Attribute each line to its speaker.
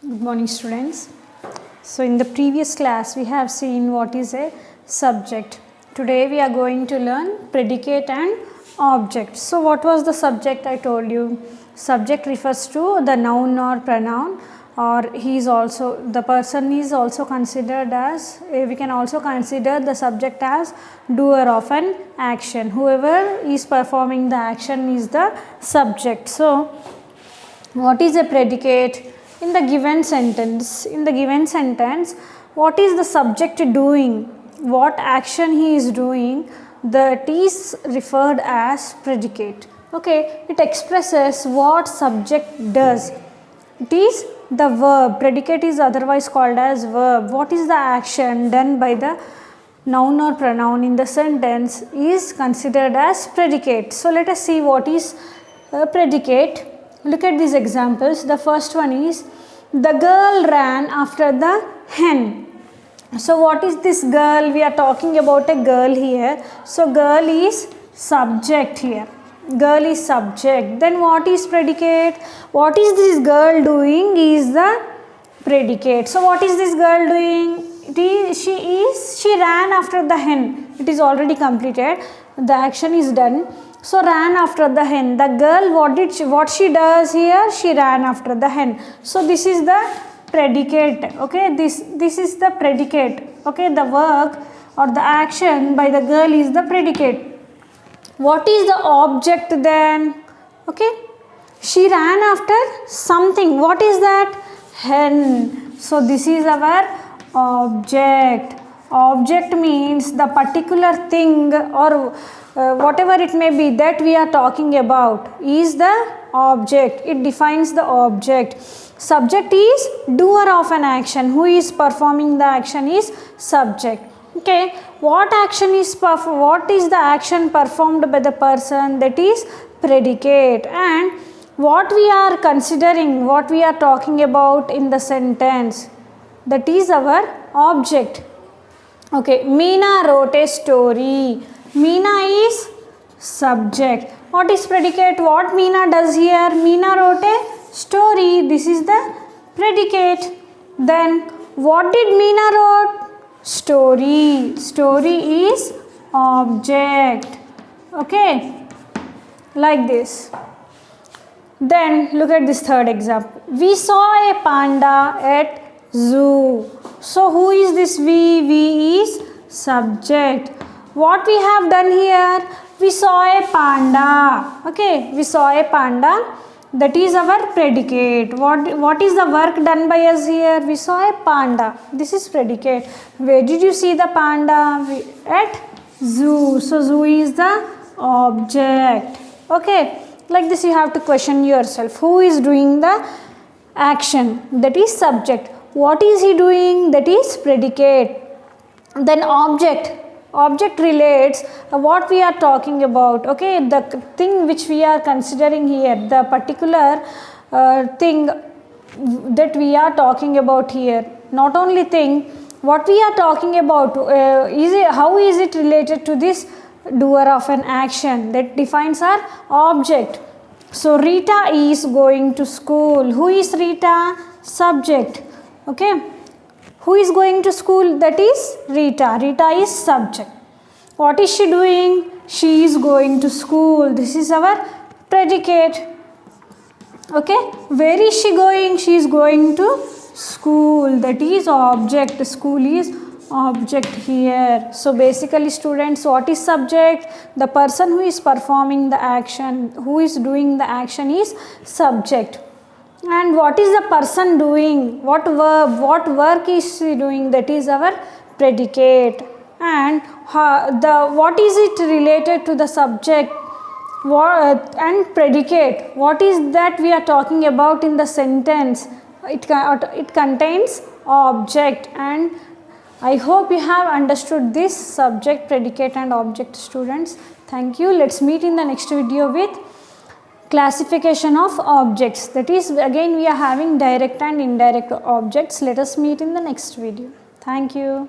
Speaker 1: Good morning, students. So in the previous class we have seen what is a subject. Today we are going to learn predicate and object. So what was the subject? I told you subject refers to the noun or pronoun, or the person is also considered as, we can also consider the subject as doer of an action. Whoever is performing the action is the subject. So what is a predicate? In the given sentence, what is the subject doing? What action he is doing? That is referred as predicate. Okay, it expresses what subject does. It is the verb. Predicate is otherwise called as verb. What is the action done by the noun or pronoun in the sentence is considered as predicate. So let us see what is a predicate. Look at these examples. The first one is, the girl ran after the hen. So what is this girl? We are talking about a girl here. So girl is subject here. Girl is subject. Then what is predicate? What is this girl doing is the predicate. So what is this girl doing? She ran after the hen. It is already completed. The action is done. So ran after the hen. The girl, what she does here? She ran after the hen. So this is the predicate. Okay, this is the predicate. Okay, the work or the action by the girl is the predicate. What is the object then? Okay, she ran after something. What is that? Hen. So this is our object. Object means the particular thing or whatever it may be that we are talking about is the object. It defines the object. Subject is doer of an action. Who is performing the action is subject. Okay, what is the action performed by the person? That is predicate. And what we are considering, what we are talking about in the sentence, that is our object. Okay, Meena wrote a story. Meena is subject. What is predicate? What Meena does here? Meena wrote a story. This is the predicate. Then what did Meena wrote? Story. Story is object. Okay, like this. Then look at this third example. We saw a panda at zoo. So who is this we? We is subject. What we have done here? We saw a panda. Okay, we saw a panda. That is our predicate. What is the work done by us here? We saw a panda. This is predicate. Where did you see the panda? At zoo. So zoo is the object. Okay, like this you have to question yourself. Who is doing the action? That is subject. What is he doing? That is predicate. Then object. Object relates what we are talking about. Okay, the thing which we are considering here, the particular thing that we are talking about here. Not only thing, what we are talking about, how is it related to this doer of an action? That defines our object. So Rita is going to school. Who is Rita? Subject. Okay, who is going to school? That is Rita. Rita is subject. What is she doing? She is going to school. This is our predicate. Okay, where is she going? She is going to school. That is object. School is object here. So basically students, what is subject? The person who is performing the action, who is doing the action is subject. And what is the person doing? What verb, what work is she doing? That is our predicate. And what is it related to the subject and predicate? What is that we are talking about in the sentence? It contains object. And I hope you have understood this subject, predicate and object, students. Thank you. Let's meet in the next video with classification of objects. That is, again we are having direct and indirect objects. Let us meet in the next video. Thank you.